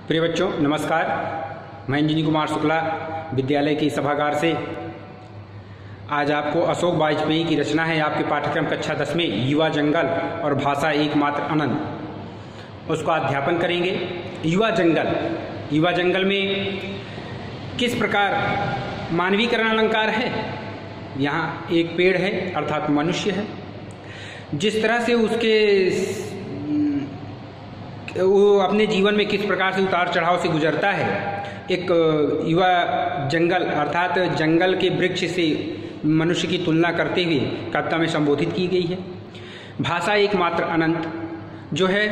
प्रिय बच्चों नमस्कार। मैं इंजीनियर कुमार शुक्ला विद्यालय की सभागार से आज आपको अशोक वाजपेयी की रचना है आपके पाठ्यक्रम कक्षा 10 में युवा जंगल और भाषा एकमात्र अनंत, उसका अध्यापन करेंगे। युवा जंगल में किस प्रकार मानवीकरण अलंकार है। यहाँ एक पेड़ है अर्थात मनुष्य है, जिस तरह से वो अपने जीवन में किस प्रकार से उतार चढ़ाव से गुजरता है। एक युवा जंगल अर्थात जंगल के वृक्ष से मनुष्य की तुलना करते हुए कविता में संबोधित की गई है। भाषा एकमात्र अनंत जो है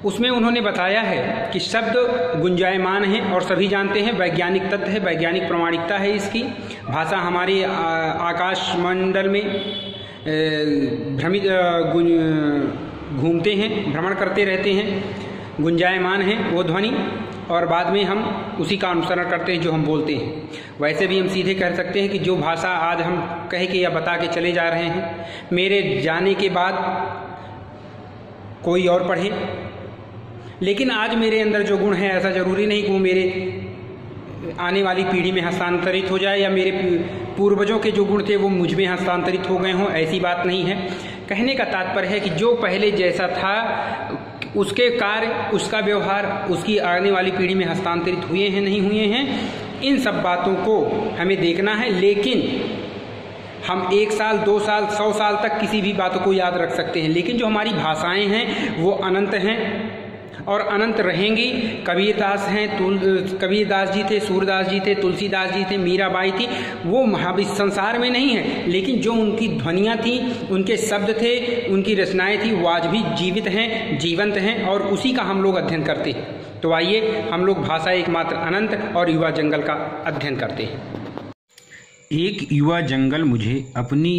उसमें उन्होंने बताया है कि शब्द गुंजायमान है और सभी जानते हैं, वैज्ञानिक तथ्य है, वैज्ञानिक प्रामाणिकता है इसकी। भाषा हमारे आकाशमंडल में घूमते हैं, भ्रमण करते रहते हैं, गुंजायमान है वो ध्वनि, और बाद में हम उसी का अनुसरण करते हैं जो हम बोलते हैं। वैसे भी हम सीधे कह सकते हैं कि जो भाषा आज हम कह के या बता के चले जा रहे हैं, मेरे जाने के बाद कोई और पढ़े, लेकिन आज मेरे अंदर जो गुण है ऐसा ज़रूरी नहीं कि वो मेरे आने वाली पीढ़ी में हस्तांतरित हो जाए या मेरे पूर्वजों के जो गुण थे वो मुझ में हस्तांतरित हो गए हों, ऐसी बात नहीं है। कहने का तात्पर्य है कि जो पहले जैसा था उसके कार्य, उसका व्यवहार उसकी आने वाली पीढ़ी में हस्तांतरित हुए हैं नहीं हुए हैं, इन सब बातों को हमें देखना है। लेकिन हम 1 साल 2 साल 100 साल तक किसी भी बातों को याद रख सकते हैं, लेकिन जो हमारी भाषाएं हैं वो अनंत हैं और अनंत रहेंगी। कबीरदास जी थे, सूरदास जी थे, तुलसीदास जी थे, मीराबाई थी, वो इस संसार में नहीं है, लेकिन जो उनकी ध्वनियाँ थी, उनके शब्द थे, उनकी रचनाएं थी, वो आज भी जीवित हैं, जीवंत हैं और उसी का हम लोग अध्ययन करते हैं। तो आइए हम लोग भाषा एकमात्र अनंत और युवा जंगल का अध्ययन करते हैं। एक युवा जंगल मुझे अपनी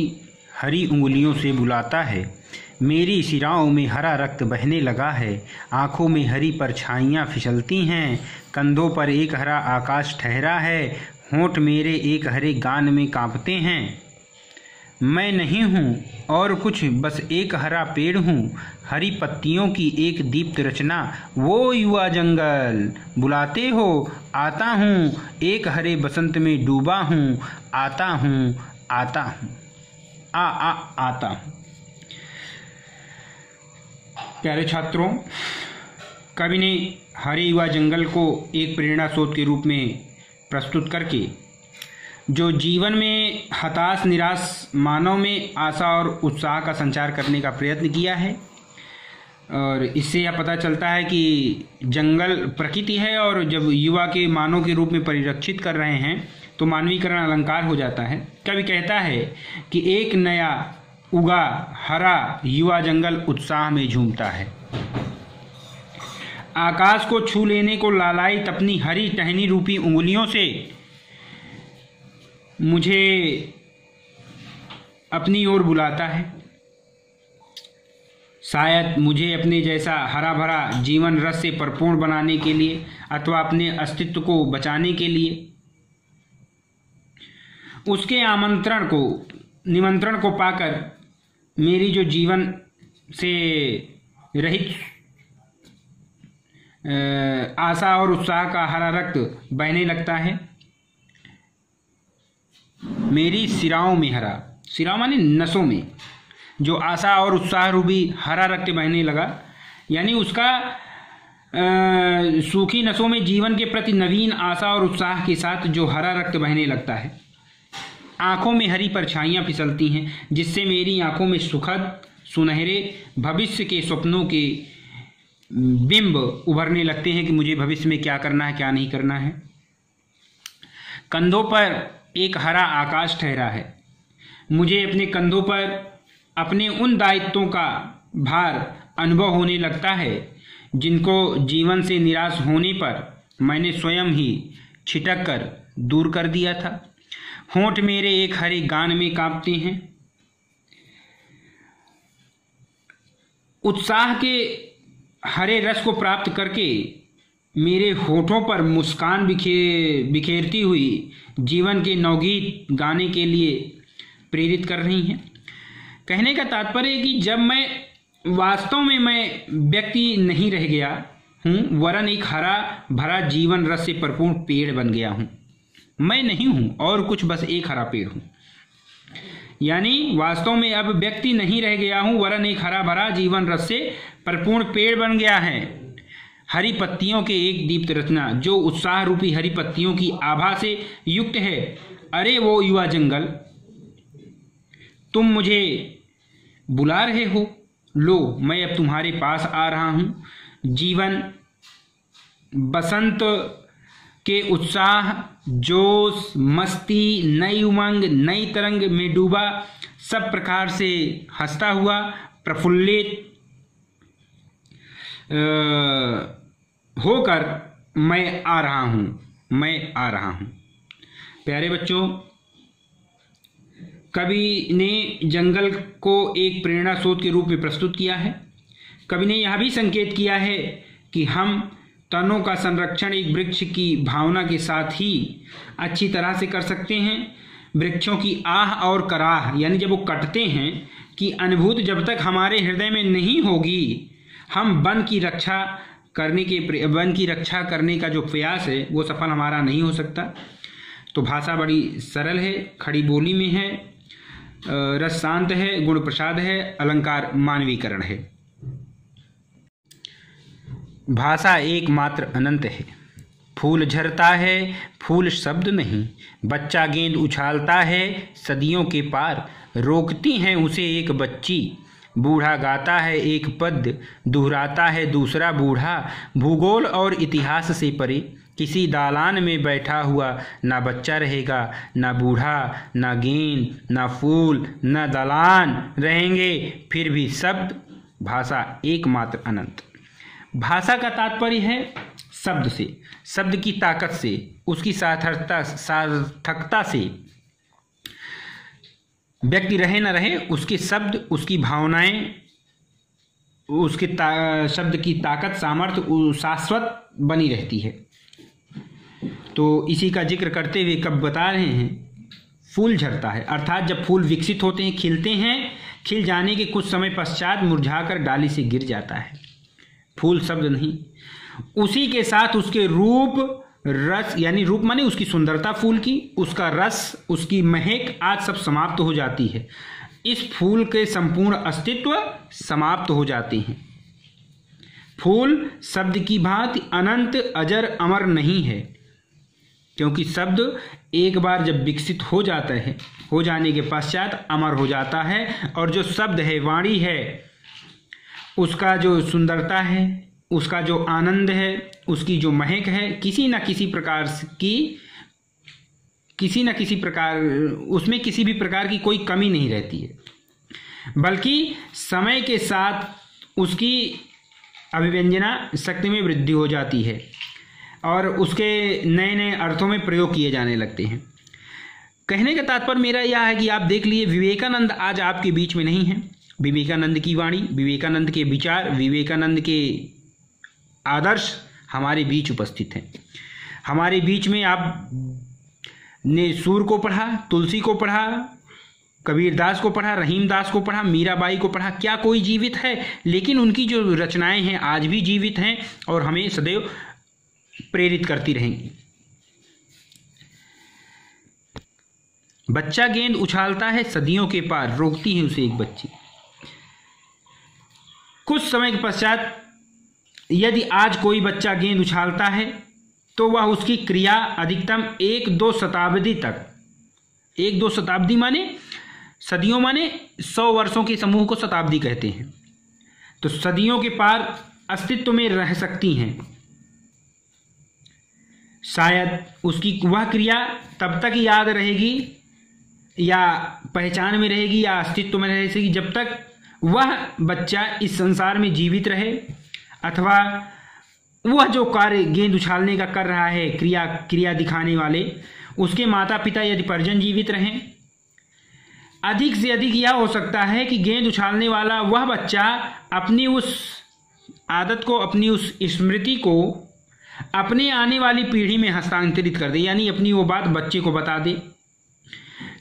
हरी उंगलियों से बुलाता है, मेरी शिराओं में हरा रक्त बहने लगा है, आँखों में हरी परछाइयाँ फिसलती हैं, कंधों पर एक हरा आकाश ठहरा है, होंठ मेरे एक हरे गान में कांपते हैं। मैं नहीं हूँ और कुछ, बस एक हरा पेड़ हूँ, हरी पत्तियों की एक दीप्त रचना, वो युवा जंगल बुलाते हो, आता हूँ, एक हरे बसंत में डूबा हूँ, आता हूँ, आता हूँ, आता हूँ। प्यारे छात्रों, कवि ने हरे युवा जंगल को एक प्रेरणा स्रोत के रूप में प्रस्तुत करके जो जीवन में हताश निराश मानव में आशा और उत्साह का संचार करने का प्रयत्न किया है। और इससे यह पता चलता है कि जंगल प्रकृति है और जब युवा के मानव के रूप में परिरक्षित कर रहे हैं तो मानवीकरण अलंकार हो जाता है। कवि कहता है कि एक नया उगा हरा युवा जंगल उत्साह में झूमता है, आकाश को छू लेने को लालायित अपनी हरी टहनी रूपी उंगलियों से मुझे अपनी ओर बुलाता है। शायद मुझे अपने जैसा हरा भरा जीवन रस से परिपूर्ण बनाने के लिए अथवा अपने अस्तित्व को बचाने के लिए उसके निमंत्रण को पाकर मेरी जो जीवन से रहित आशा और उत्साह का हरा रक्त बहने लगता है। मेरी शिराओं में हरा, शिरा माने नसों में जो आशा और उत्साह रूपी हरा रक्त बहने लगा, यानी उसका सूखी नसों में जीवन के प्रति नवीन आशा और उत्साह के साथ जो हरा रक्त बहने लगता है। आँखों में हरी परछाइयाँ फिसलती हैं, जिससे मेरी आँखों में सुखद सुनहरे भविष्य के स्वप्नों के बिंब उभरने लगते हैं कि मुझे भविष्य में क्या करना है क्या नहीं करना है। कंधों पर एक हरा आकाश ठहरा है, मुझे अपने कंधों पर अपने उन दायित्वों का भार अनुभव होने लगता है जिनको जीवन से निराश होने पर मैंने स्वयं ही छिटक कर दूर कर दिया था। होंठ मेरे एक हरे गान में कांपते हैं, उत्साह के हरे रस को प्राप्त करके मेरे होठों पर मुस्कान बिखेरती हुई जीवन के नवगीत गाने के लिए प्रेरित कर रही हैं। कहने का तात्पर्य है कि जब मैं वास्तव में व्यक्ति नहीं रह गया, हूँ, वरन एक हरा भरा जीवन रस से परिपूर्ण पेड़ बन गया हूँ। मैं नहीं हूँ और कुछ, बस एक हरा पेड़ हूँ। यानी वास्तव में अब व्यक्ति नहीं रह गया हूँ, वरन एक हरा भरा जीवन रस से परिपूर्ण पेड़ बन गया है। हरी पत्तियों के एक दीप्त रचना जो उत्साह रूपी हरी पत्तियों की आभा से युक्त है। अरे वो युवा जंगल, तुम मुझे बुला रहे हो, लो मैं अब तुम्हारे पास आ रहा हूँ। जीवन बसंत के उत्साह, जोश, मस्ती, नई उमंग, नई तरंग में डूबा, सब प्रकार से हंसता हुआ, प्रफुल्लित होकर मैं आ रहा हूँ। प्यारे बच्चों, कवि ने जंगल को एक प्रेरणा स्रोत के रूप में प्रस्तुत किया है। कवि ने यह भी संकेत किया है कि हम तनों का संरक्षण एक वृक्ष की भावना के साथ ही अच्छी तरह से कर सकते हैं। वृक्षों की आह और कराह, यानी जब वो कटते हैं, की अनुभूति जब तक हमारे हृदय में नहीं होगी, हम वन की रक्षा करने का जो प्रयास है वो सफल हमारा नहीं हो सकता। तो भाषा बड़ी सरल है, खड़ी बोली में है, रस शांत है, गुण प्रसाद है, अलंकार मानवीकरण है। भाषा एकमात्र अनंत है। फूल झरता है, फूल शब्द नहीं। बच्चा गेंद उछालता है, सदियों के पार रोकती हैं उसे एक बच्ची। बूढ़ा गाता है एक पद्य, दोहराता है दूसरा बूढ़ा। भूगोल और इतिहास से परे किसी दालान में बैठा हुआ ना बच्चा रहेगा, ना बूढ़ा, ना गेंद, ना फूल, ना दालान रहेंगे, फिर भी शब्द। भाषा एकमात्र अनंत। भाषा का तात्पर्य है शब्द से, शब्द की ताकत से, उसकी सार्थकता से। व्यक्ति रहे न रहे, उसके शब्द, उसकी भावनाएं, उसके शब्द की ताकत, सामर्थ्य शाश्वत बनी रहती है। तो इसी का जिक्र करते हुए कब बता रहे हैं, फूल झरता है, अर्थात जब फूल विकसित होते हैं, खिलते हैं, खिल जाने के कुछ समय पश्चात मुरझाकर डाली से गिर जाता है। फूल शब्द नहीं, उसी के साथ उसके रूप, रस, यानी रूप माने उसकी सुंदरता फूल की, उसका रस, उसकी महक आज सब समाप्त हो जाती है। इस फूल के संपूर्ण अस्तित्व समाप्त हो जाते हैं। फूल शब्द की भांति अनंत, अजर, अमर नहीं है, क्योंकि शब्द एक बार जब विकसित हो जाता है, हो जाने के पश्चात अमर हो जाता है। और जो शब्द है, वाणी है, उसका जो सुंदरता है, उसका जो आनंद है, उसकी जो महक है, किसी न किसी प्रकार उसमें किसी भी प्रकार की कोई कमी नहीं रहती है, बल्कि समय के साथ उसकी अभिव्यंजना शक्ति में वृद्धि हो जाती है और उसके नए नए अर्थों में प्रयोग किए जाने लगते हैं। कहने का तात्पर्य मेरा यह है कि आप देख लिए, विवेकानंद आज आपके बीच में नहीं है। विवेकानंद की वाणी, विवेकानंद के विचार, विवेकानंद के आदर्श हमारे बीच उपस्थित हैं। हमारे बीच में आप ने सूर को पढ़ा, तुलसी को पढ़ा, कबीरदास को पढ़ा, रहीमदास को पढ़ा, मीराबाई को पढ़ा। क्या कोई जीवित है? लेकिन उनकी जो रचनाएं हैं आज भी जीवित हैं और हमें सदैव प्रेरित करती रहेंगी। बच्चा गेंद उछालता है, सदियों के पार रोकती है उसे एक बच्ची। कुछ समय के पश्चात यदि आज कोई बच्चा गेंद उछालता है तो वह उसकी क्रिया अधिकतम 1-2 शताब्दी तक, 1-2 शताब्दी माने सदियों, माने 100 वर्षों के समूह को शताब्दी कहते हैं, तो सदियों के पार अस्तित्व में रह सकती हैं। शायद उसकी वह क्रिया तब तक याद रहेगी या पहचान में रहेगी या अस्तित्व में रहेगी जब तक वह बच्चा इस संसार में जीवित रहे, अथवा वह जो कार्य गेंद उछालने का कर रहा है, क्रिया दिखाने वाले उसके माता पिता यदि परिजन जीवित रहें। अधिक से अधिक यह हो सकता है कि गेंद उछालने वाला वह बच्चा अपनी उस आदत को, अपनी उस स्मृति को अपने आने वाली पीढ़ी में हस्तांतरित कर दे, यानी अपनी वो बात बच्चे को बता दे।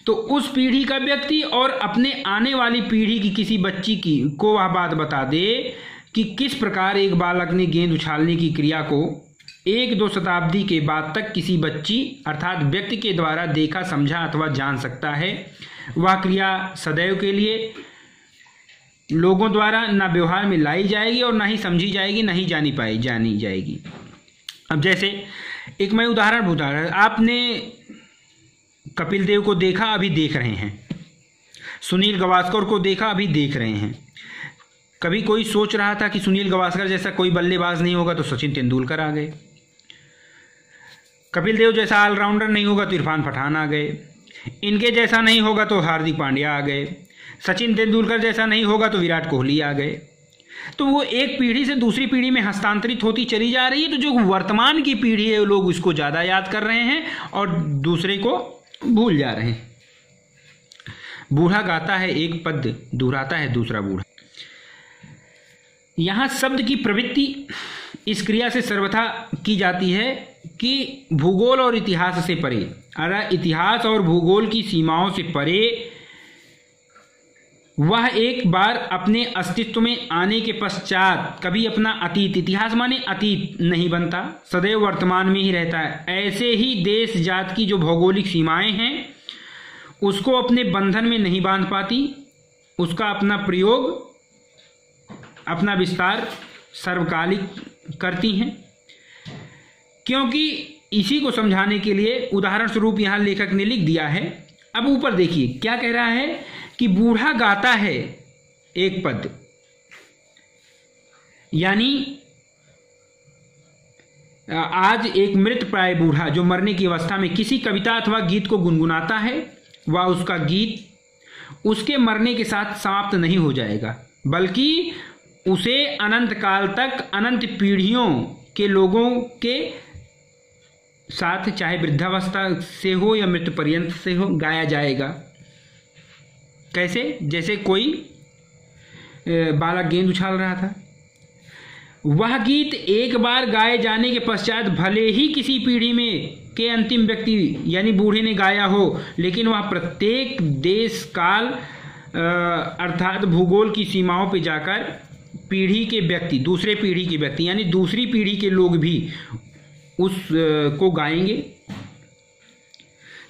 तो उस पीढ़ी का व्यक्ति और अपने आने वाली पीढ़ी की किसी बच्ची को वह बात बता दे कि किस प्रकार एक बालक ने गेंद उछालने की क्रिया को 1-2 शताब्दी के बाद तक किसी बच्ची अर्थात व्यक्ति के द्वारा देखा, समझा अथवा जान सकता है। वह क्रिया सदैव के लिए लोगों द्वारा न व्यवहार में लाई जाएगी और न ही समझी जाएगी, न ही जानी जाएगी। अब जैसे एक मैं उदाहरण बता रहा हूं, आपने कपिल देव को देखा, अभी देख रहे हैं। सुनील गावस्कर को देखा, अभी देख रहे हैं। कभी कोई सोच रहा था कि सुनील गावस्कर जैसा कोई बल्लेबाज नहीं होगा तो सचिन तेंदुलकर आ गए, कपिल देव जैसा ऑलराउंडर नहीं होगा तो इरफान पठान आ गए, इनके जैसा नहीं होगा तो हार्दिक पांड्या आ गए, सचिन तेंदुलकर जैसा नहीं होगा तो विराट कोहली आ गए। तो वो एक पीढ़ी से दूसरी पीढ़ी में हस्तांतरित होती चली जा रही है। तो जो वर्तमान की पीढ़ी है लोग उसको ज़्यादा याद कर रहे हैं और दूसरे को भूल जा रहे हैं। बूढ़ा गाता है एक पद, दोहराता है दूसरा बूढ़ा। यहाँ शब्द की प्रवृत्ति इस क्रिया से सर्वथा की जाती है कि भूगोल और इतिहास से परे, अगर इतिहास और भूगोल की सीमाओं से परे वह एक बार अपने अस्तित्व में आने के पश्चात कभी अपना अतीत, इतिहास माने अतीत, नहीं बनता, सदैव वर्तमान में ही रहता है। ऐसे ही देश जात की जो भौगोलिक सीमाएं हैं उसको अपने बंधन में नहीं बांध पाती, उसका अपना प्रयोग, अपना विस्तार सर्वकालिक करती हैं। क्योंकि इसी को समझाने के लिए उदाहरण स्वरूप यहाँ लेखक ने लिख दिया है। अब ऊपर देखिए क्या कह रहा है कि बूढ़ा गाता है एक पद, यानी आज एक मृत प्राय बूढ़ा जो मरने की अवस्था में किसी कविता अथवा गीत को गुनगुनाता है, वह उसका गीत उसके मरने के साथ समाप्त नहीं हो जाएगा, बल्कि उसे अनंत काल तक अनंत पीढ़ियों के लोगों के साथ, चाहे वृद्धावस्था से हो या मृत्यु पर्यंत से हो, गाया जाएगा। कैसे? जैसे कोई बालक गेंद उछाल रहा था, वह गीत एक बार गाए जाने के पश्चात भले ही किसी पीढ़ी में के अंतिम व्यक्ति यानी बूढ़े ने गाया हो, लेकिन वह प्रत्येक देश काल अर्थात भूगोल की सीमाओं पर जाकर पीढ़ी के व्यक्ति, दूसरे पीढ़ी के व्यक्ति यानी दूसरी पीढ़ी के लोग भी उस को गाएंगे।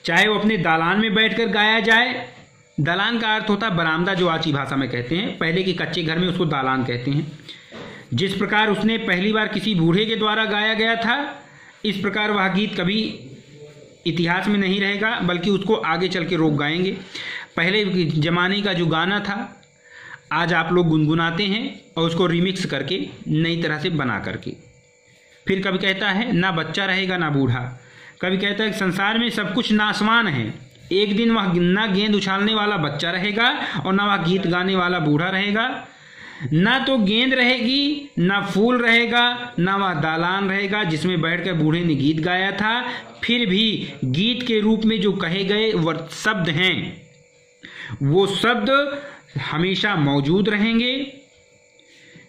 चाहे वो अपने दालान में बैठकर गाया जाए, दालान का अर्थ होता है बरामदा, जो आची भाषा में कहते हैं, पहले के कच्चे घर में उसको दालान कहते हैं। जिस प्रकार उसने पहली बार किसी बूढ़े के द्वारा गाया गया था, इस प्रकार वह गीत कभी इतिहास में नहीं रहेगा, बल्कि उसको आगे चल के लोग गाएंगे। पहले जमाने का जो गाना था आज आप लोग गुनगुनाते हैं और उसको रिमिक्स करके नई तरह से बना करके। फिर कभी कहता है ना बच्चा रहेगा ना बूढ़ा, कभी कहता है संसार में सब कुछ नासमान है, एक दिन वह ना गेंद उछालने वाला बच्चा रहेगा और ना वह गीत गाने वाला बूढ़ा रहेगा, ना तो गेंद रहेगी, ना फूल रहेगा, ना वह दालान रहेगा जिसमें बैठकर बूढ़े ने गीत गाया था। फिर भी गीत के रूप में जो कहे गए शब्द हैं वो शब्द हमेशा मौजूद रहेंगे,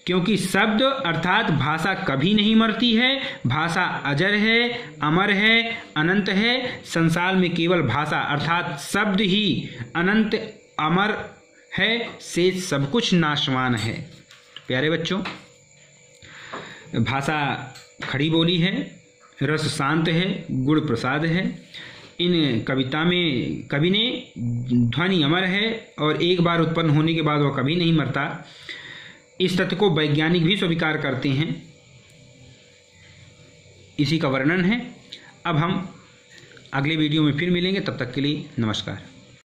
क्योंकि शब्द अर्थात भाषा कभी नहीं मरती है, भाषा अजर है, अमर है, अनंत है। संसार में केवल भाषा अर्थात शब्द ही अनंत अमर है, से सब कुछ नाशवान है। प्यारे बच्चों, भाषा खड़ी बोली है, रस शांत है, गुण प्रसाद है। इन कविता में कवि ने ध्वनि अमर है और एक बार उत्पन्न होने के बाद वह कभी नहीं मरता। इस तथ्य को वैज्ञानिक भी स्वीकार करते हैं। इसी का वर्णन है। अब हम अगले वीडियो में फिर मिलेंगे, तब तक के लिए नमस्कार।